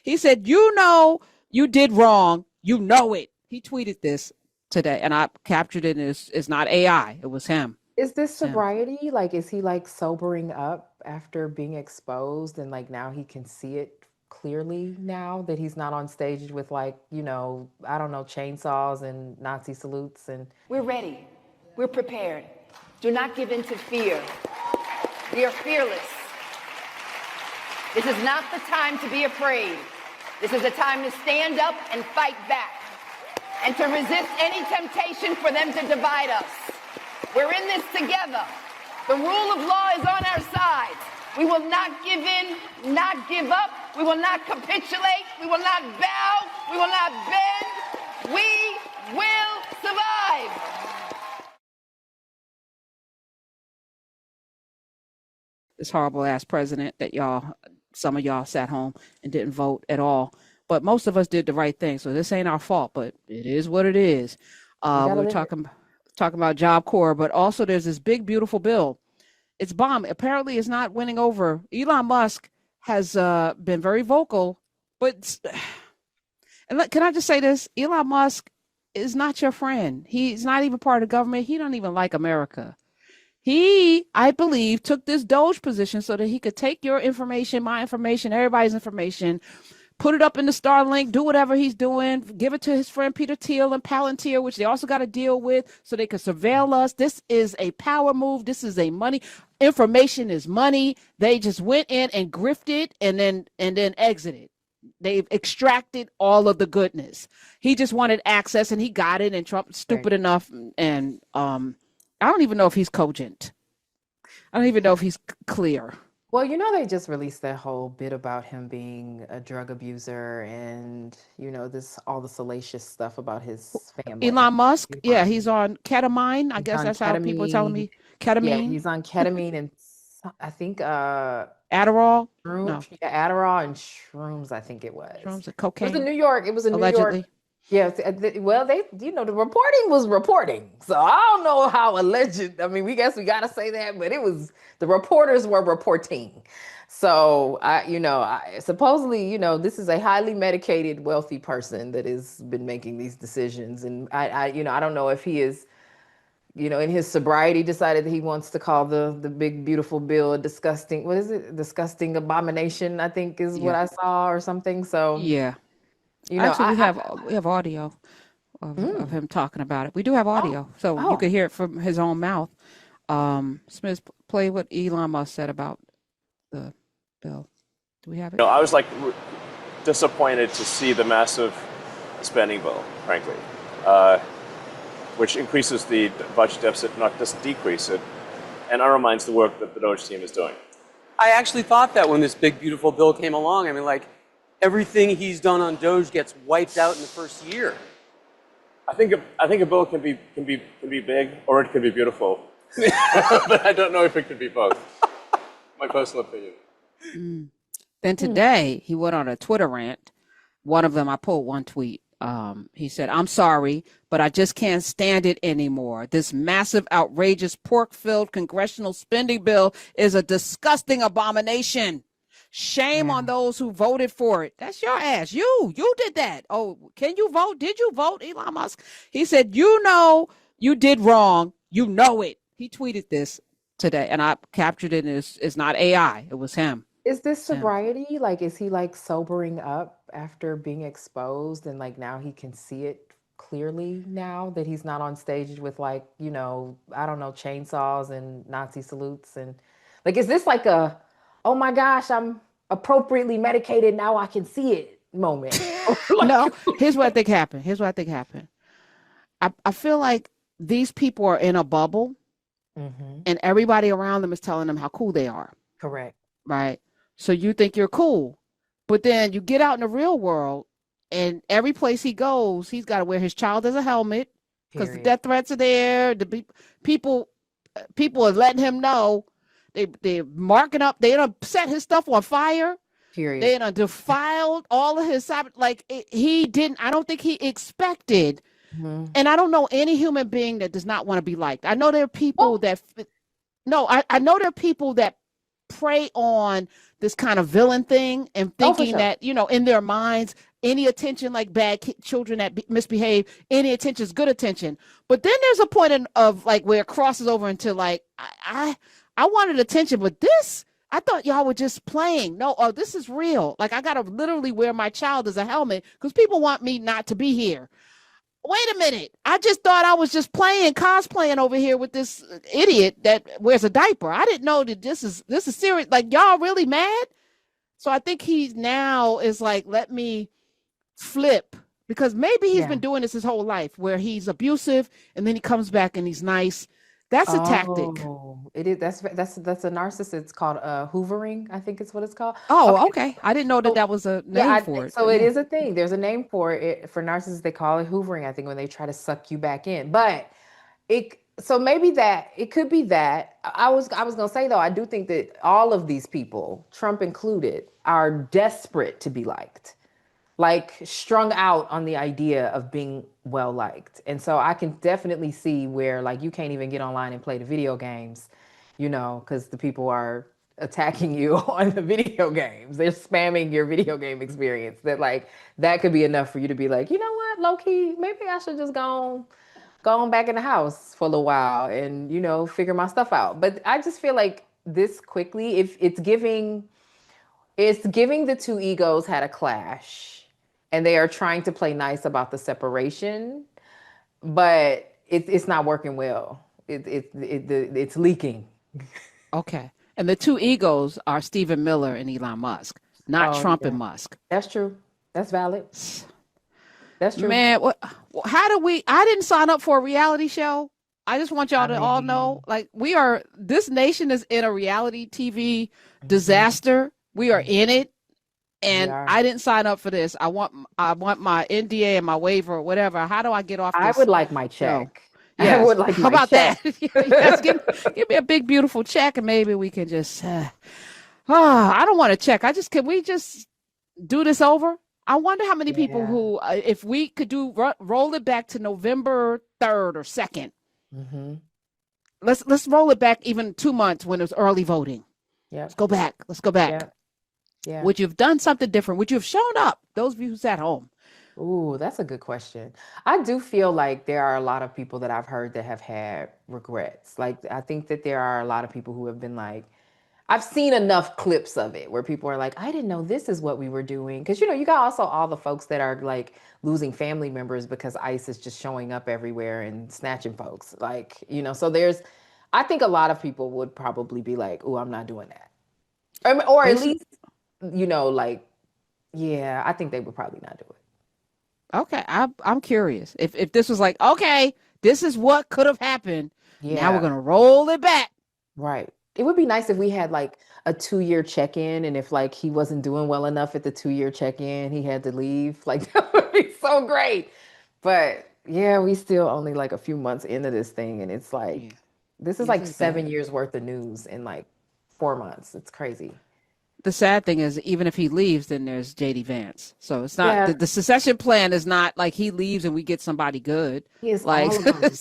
He said, you know, you did wrong. You know it. He tweeted this today, and I captured it. And it's not AI. It was him. Is this It's him. sobriety? Like, is he like sobering up after being exposed and like now he can see it clearly now that he's not on stage with like, I don't know, chainsaws and Nazi salutes and We're ready. We're prepared. Do not give in to fear. We are fearless. This is not the time to be afraid. This is a time to stand up and fight back and to resist any temptation for them to divide us. We're in this together. The rule of law is on our side. We will not give in, not give up. We will not capitulate. We will not bow. We will not bend. We will survive. This horrible ass president that some of y'all sat home and didn't vote at all. But most of us did the right thing. So this ain't our fault, but it is what it is. We're talking about Job Corps, but also there's this big, beautiful bill. It's bomb. Apparently it's not winning over. Elon Musk has been very vocal, but can I just say this? Elon Musk is not your friend. He's not even part of the government. He don't even like America. He, I believe, took this Doge position so that he could take your information, my information, everybody's information, put it up in the Starlink, do whatever he's doing, give it to his friend Peter Thiel and Palantir, which they also got to deal with so they can surveil us. This is a power move. This is a money. Information is money. They just went in and grifted and then exited. They've extracted all of the goodness. He just wanted access and he got it, and Trump's stupid enough, and I don't even know if he's cogent. I don't even know if he's clear. Well, they just released that whole bit about him being a drug abuser and, all the salacious stuff about his family. Elon Musk, yeah, he's on ketamine. I guess that's how people are telling me. Ketamine. Yeah, he's on ketamine and I think Adderall. Shrooms, no. Yeah, Adderall and shrooms, I think it was. Shrooms and cocaine. It was in New York. It was in allegedly. New York. Yeah, well, the reporting was reporting. So I don't know how alleged. I mean, we got to say that, but the reporters were reporting. So supposedly, this is a highly medicated, wealthy person that has been making these decisions. And I don't know if he is, in his sobriety decided that he wants to call the big, beautiful bill a disgusting, what is it? Disgusting abomination, I think is what I saw or something. So yeah. Actually, we have audio of him talking about it. We do have audio, so you could hear it from his own mouth. Smith, play what Elon Musk said about the bill. Do we have it? I was disappointed to see the massive spending bill, frankly, which increases the budget deficit, not just decrease it, and undermines the work that the Doge team is doing. I actually thought that when this big, beautiful bill came along. I mean, everything he's done on Doge gets wiped out in the first year. I think a bill can be big or it can be beautiful, but I don't know if it could be both. My personal opinion. Then today he went on a Twitter rant. One of them, I pulled one tweet. He said, "I'm sorry, but I just can't stand it anymore. This massive, outrageous, pork-filled congressional spending bill is a disgusting abomination. Shame on those who voted for it." That's your ass. You did that. Oh, can you vote? Did you vote, Elon Musk? He said, you did wrong. You know it. He tweeted this today, and I captured it. And it's not AI. It was him. Is this sobriety? Is he sobering up after being exposed and now he can see it clearly now that he's not on stage with I don't know, chainsaws and Nazi salutes and is this a, oh my gosh, I'm appropriately medicated, now I can see it moment? No, here's what I think happened. I feel like these people are in a bubble and everybody around them is telling them how cool they are. Correct. Right? So you think you're cool, but then you get out in the real world and every place he goes, he's got to wear his child as a helmet because the death threats are there. The people are letting him know. They're marking up. They done set his stuff on fire. Period. They done defiled all of his he didn't. I don't think he expected. And I don't know any human being that does not want to be liked. I know there are people I know there are people that prey on this kind of villain thing and thinking that, you know, in their minds, any attention, like children that misbehave, any attention is good attention. But then there's a point of like where it crosses over into like, I wanted attention, but this, I thought y'all were just playing. No, this is real. Like I got to literally wear my child as a helmet because people want me not to be here. Wait a minute. I just thought I was just cosplaying over here with this idiot that wears a diaper. I didn't know that this is serious. Like, y'all really mad? So I think he now is like, let me flip, because maybe he's been doing this his whole life where he's abusive and then he comes back and he's nice. That's a tactic. It is. That's a narcissist. It's called hoovering, I think it's what it's called. Oh, okay. I didn't know that was a name for it. So it is a thing. There's a name for it. For narcissists, they call it hoovering, I think, when they try to suck you back in. But so maybe that it could be that. I was gonna say though, I do think that all of these people, Trump included, are desperate to be liked. Like strung out on the idea of being well liked. And so I can definitely see where like you can't even get online and play the video games, you know, because the people are attacking you on the video games. They're spamming your video game experience. That like that could be enough for you to be like, you know what, low key, maybe I should just go on back in the house for a little while and, you know, figure my stuff out. But I just feel like this quickly, if it's giving the two egos had a clash. And they are trying to play nice about the separation, but it's not working well. It's leaking. Okay. And the two egos are Stephen Miller and Elon Musk, not Trump and Musk. That's true. That's valid. That's true. Man, I didn't sign up for a reality show. I just want y'all to all know, like, this nation is in a reality TV disaster. We are in it. And I didn't sign up for this. I want my NDA and my waiver or whatever. How do I get off this? I would like my check. Yes. I would like How my about check. that? Yes, give me a big, beautiful check and maybe we can just, I don't want to check. Can we just do this over? I wonder how many people who, if we could roll it back to November 3rd or 2nd. Mm-hmm. Let's roll it back even 2 months when it was early voting. Yeah. Let's go back. Yeah. Would you have done something different? Would you have shown up? Those of you who's at home. Ooh, that's a good question. I do feel like there are a lot of people that I've heard that have had regrets. Like, I think that there are a lot of people who have been like, I've seen enough clips of it where people are like, I didn't know this is what we were doing. Because, you know, you got also all the folks that are like losing family members because ICE is just showing up everywhere and snatching folks. Like, you know, so I think a lot of people would probably be like, ooh, I'm not doing that. Or at least, you know, like, yeah, I think they would probably not do it. Okay, I'm curious. If this was like, okay, this is what could have happened. Yeah. Now we're gonna roll it back. Right. It would be nice if we had like a 2-year check-in, and if like he wasn't doing well enough at the 2-year check-in, he had to leave. Like that would be so great. But yeah, we still only like a few months into this thing, and it's like this is like 7 years worth of news in like 4 months. It's crazy. The sad thing is, even if he leaves, then there's JD Vance. So it's not the succession plan is not like he leaves and we get somebody good. It's like all of them.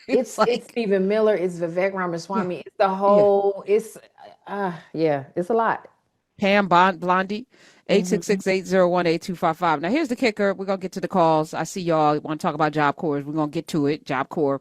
It's Stephen Miller. It's Vivek Ramaswamy. It's the whole. It's it's a lot. Pam Blondie, 866-801-8255. Now here's the kicker. We're gonna get to the calls. I see y'all want to talk about Job Corps. We're gonna get to it. Job Corps.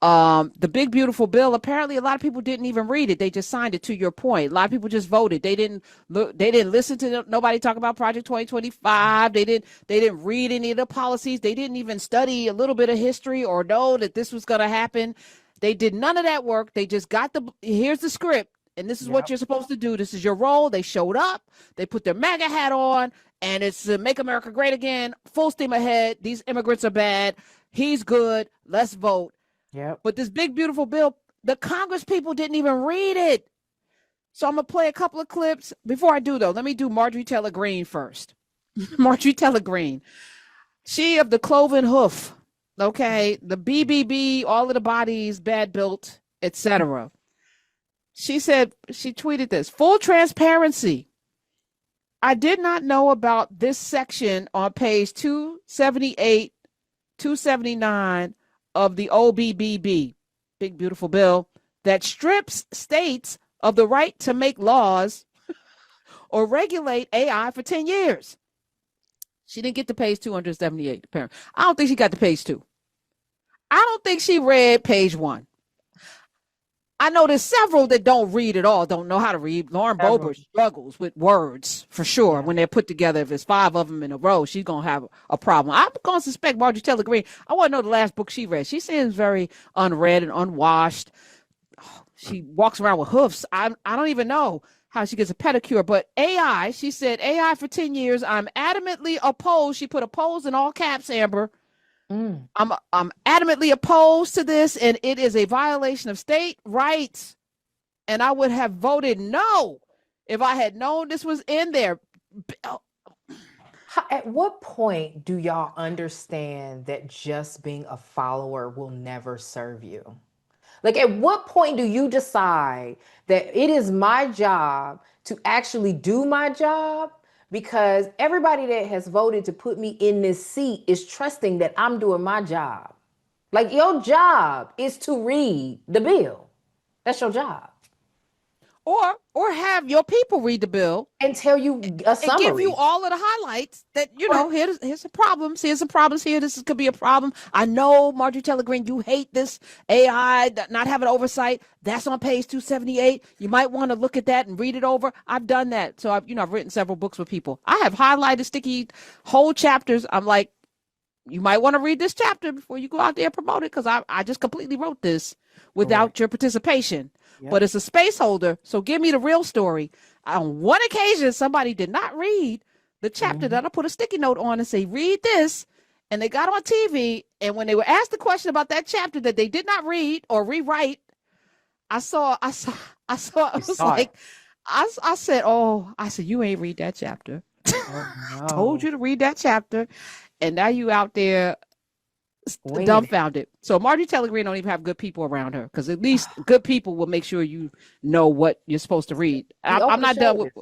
The big beautiful bill, apparently a lot of people didn't even read it. They just signed it. To your point, a lot of people just voted. They didn't listen to nobody talk about Project 2025. They didn't read any of the policies. They didn't even study a little bit of history or know that this was going to happen. They did none of that work. They just got here's the script and this is what you're supposed to do. This is your role. They showed up, they put their MAGA hat on, and it's Make America Great Again, full steam ahead. These immigrants are bad. He's good. Let's vote. Yeah. But this big, beautiful bill, the Congress people didn't even read it. So I'm going to play a couple of clips. Before I do, though, let me do Marjorie Taylor Greene first. Marjorie Taylor Greene. She of the cloven hoof, okay, the BBB, all of the bodies, bad built, etc. She tweeted this, full transparency. I did not know about this section on page 278, 279 of the OBBB, big beautiful bill, that strips states of the right to make laws or regulate AI for 10 years. She didn't get to page 278, apparently. I don't think she got to page 2. I don't think she read page 1. I know there's several that don't read at all, don't know how to read. Lauren Boebert struggles with words for sure. When they're put together. If it's 5 of them in a row, she's going to have a problem. I'm going to suspect Marjorie Taylor Greene. I want to know the last book she read. She seems very unread and unwashed. She walks around with hoofs. I don't even know how she gets a pedicure. But AI, she said, AI for 10 years. I'm adamantly opposed. She put opposed in all caps, Amber. I'm adamantly opposed to this, and it is a violation of state rights. And I would have voted no if I had known this was in there. At what point do y'all understand that just being a follower will never serve you? Like, at what point do you decide that it is my job to actually do my job? Because everybody that has voted to put me in this seat is trusting that I'm doing my job. Like, your job is to read the bill. That's your job. Or have your people read the bill and tell you a summary. And give you all of the highlights that, here's the problems. Here's some problems here. This could be a problem. I know, Marjorie Taylor Greene, you hate this AI, not having oversight. That's on page 278. You might want to look at that and read it over. I've done that. So I've written several books with people. I have highlighted sticky whole chapters. I'm like, you might want to read this chapter before you go out there and promote it, because I just completely wrote this without your participation. Yep. But it's a space holder, so give me the real story. On one occasion, somebody did not read the chapter that I put a sticky note on and say, read this. And they got on TV, and when they were asked the question about that chapter that they did not read or rewrite, I said, you ain't read that chapter. I told you to read that chapter, and now you out there dumbfounded. So Marjorie Taylor Greene don't even have good people around her, because at least good people will make sure you know what you're supposed to read. I'm not done with.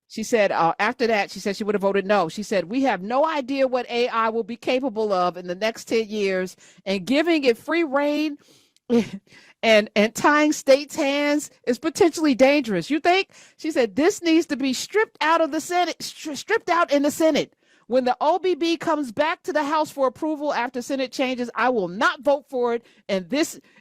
She said after that, she said she would have voted no. She said, we have no idea what AI will be capable of in the next 10 years, and giving it free reign and tying states' hands is potentially dangerous. You think? She said, this needs to be stripped out of the Senate, stripped out in the Senate. When the OBB comes back to the House for approval after Senate changes, I will not vote for it. And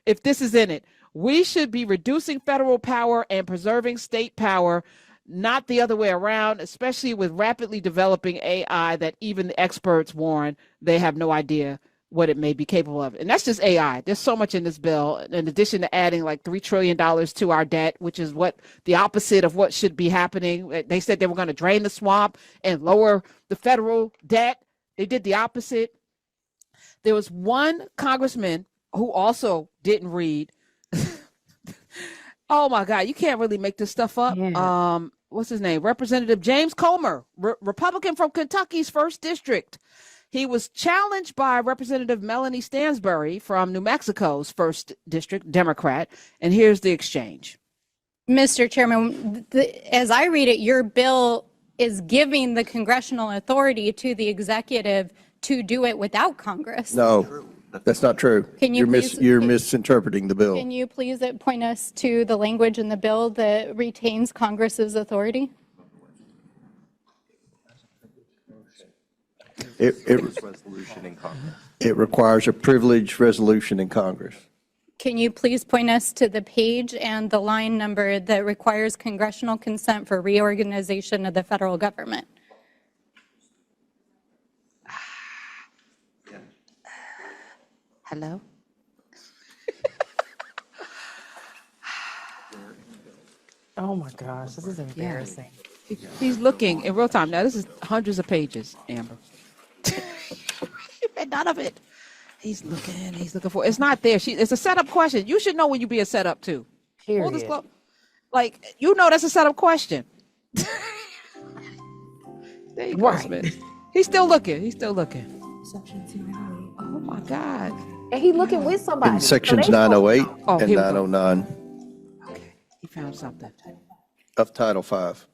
if this is in it, we should be reducing federal power and preserving state power, not the other way around, especially with rapidly developing AI that even the experts warn they have no idea what it may be capable of. And that's just AI. There's so much in this bill, in addition to adding like $3 trillion to our debt, which is what the opposite of what should be happening. They said they were going to drain the swamp and lower the federal debt. They did the opposite. There was one congressman who also didn't read. Oh my God, you can't really make this stuff up. Yeah. What's his name? Representative James Comer, Republican from Kentucky's 1st District. He was challenged by Representative Melanie Stansbury from New Mexico's 1st District, Democrat. And here's the exchange. Mr. Chairman, as I read it, your bill is giving the congressional authority to the executive to do it without Congress. No, that's not true. You're misinterpreting the bill. Can you please point us to the language in the bill that retains Congress's authority? It requires a privileged resolution in Congress. Can you please point us to the page and the line number that requires congressional consent for reorganization of the federal government? Hello? Oh my gosh, this is embarrassing. Yeah. He's looking in real time. Now, this is hundreds of pages, Amber. You read none of it. He's looking for. It's not there. It's a setup question. You should know when you be a setup too. Period. Like, that's a setup question. There you go, Smith. He's still looking. Oh my God. And he looking with somebody. In sections 908 and 909. Okay, he found something. Of Title 5.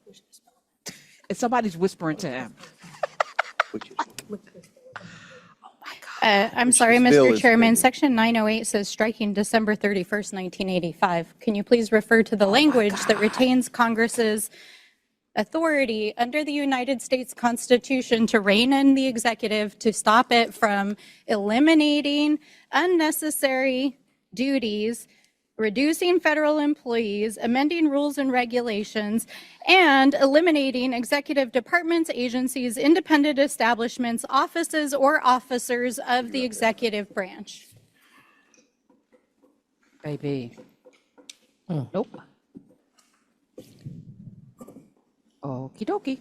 And somebody's whispering to him. Oh my God. I'm sorry, this bill Mr. is Chairman. pending. Section 908 says striking December 31st, 1985. Can you please refer to the language that retains Congress's authority under the United States Constitution to rein in the executive to stop it from eliminating unnecessary duties, reducing federal employees, amending rules and regulations, and eliminating executive departments, agencies, independent establishments, offices, or officers of the executive branch? Baby. Nope. Okie dokie.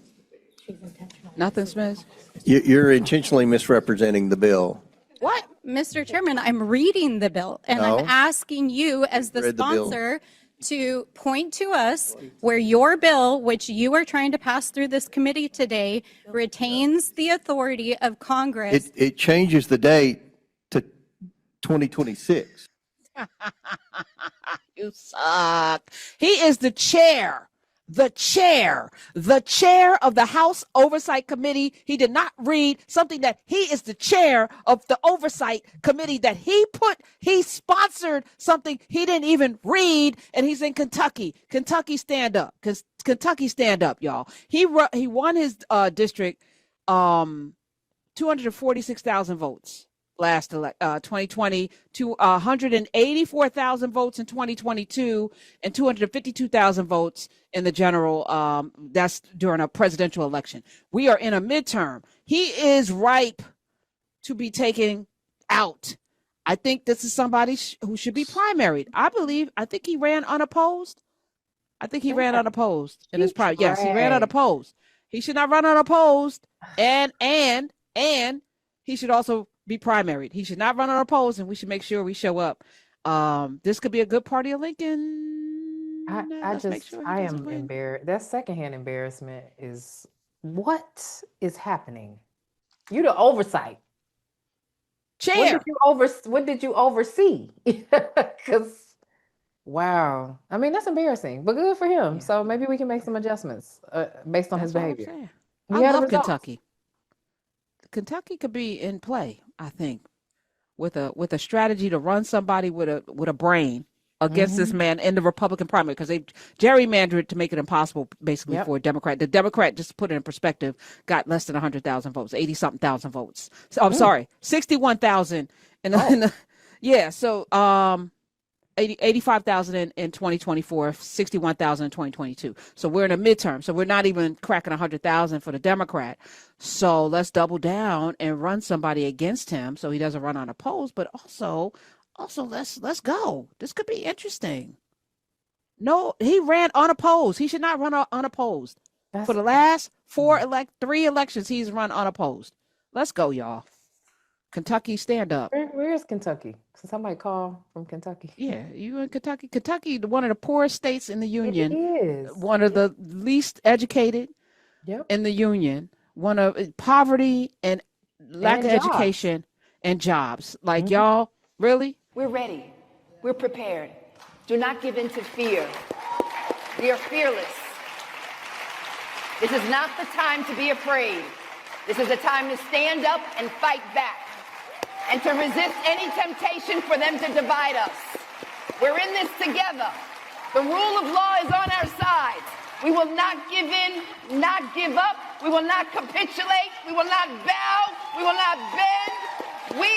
Nothing, Smith? You're intentionally misrepresenting the bill. What? Mr. Chairman, I'm reading the bill, and No. I'm asking you as the Read the bill. sponsor to point to us where your bill, which you are trying to pass through this committee today, retains the authority of Congress. It changes the date to 2026. You suck. He is the chair of the House Oversight Committee. He did not read something that he is the chair of the Oversight Committee that he sponsored something he didn't even read, and he's in Kentucky. Kentucky stand up. Kentucky stand up, y'all. He won his district 246,000 votes last 2020 to 184,000 votes in 2022 and 252,000 votes in the general. That's during a presidential election. We are in a midterm. He is ripe to be taken out. I think this is somebody who should be primaried. I think he ran unopposed. In his primary. Yes, he ran unopposed. He should not run unopposed. And he should also be primaried. He should not run unopposed, and we should make sure we show up. This could be a good party of Lincoln. I am embarrassed. That secondhand embarrassment is what is happening. You the oversight chair. What did you oversee? Because wow, I mean that's embarrassing, but good for him. Yeah. So maybe we can make some adjustments based on his behavior. I love Kentucky. Kentucky could be in play, I think, with a strategy to run somebody with a brain against this man in the Republican primary, because they gerrymandered it to make it impossible basically for a Democrat. The Democrat, just to put it in perspective, got less than 100,000 votes, 80-something thousand votes. So I'm sorry, 61,000 so 85,000 in 2024, 61,000 in 2022. So we're in a midterm. So we're not even cracking 100,000 for the Democrat. So let's double down and run somebody against him so he doesn't run unopposed. But also let's go. This could be interesting. No, he ran unopposed. He should not run unopposed. For the last three elections, he's run unopposed. Let's go, y'all. Kentucky, stand up. Where is Kentucky? Can somebody call from Kentucky? Yeah, you in Kentucky. Kentucky, one of the poorest states in the union. It is. One of the least educated in the union. One of poverty and lack of education and jobs. Like y'all, really? We're ready. We're prepared. Do not give in to fear. We are fearless. This is not the time to be afraid. This is a time to stand up and fight back, and to resist any temptation for them to divide us. We're in this together. The rule of law is on our side. We will not give in, not give up. We will not capitulate. We will not bow. We will not bend. We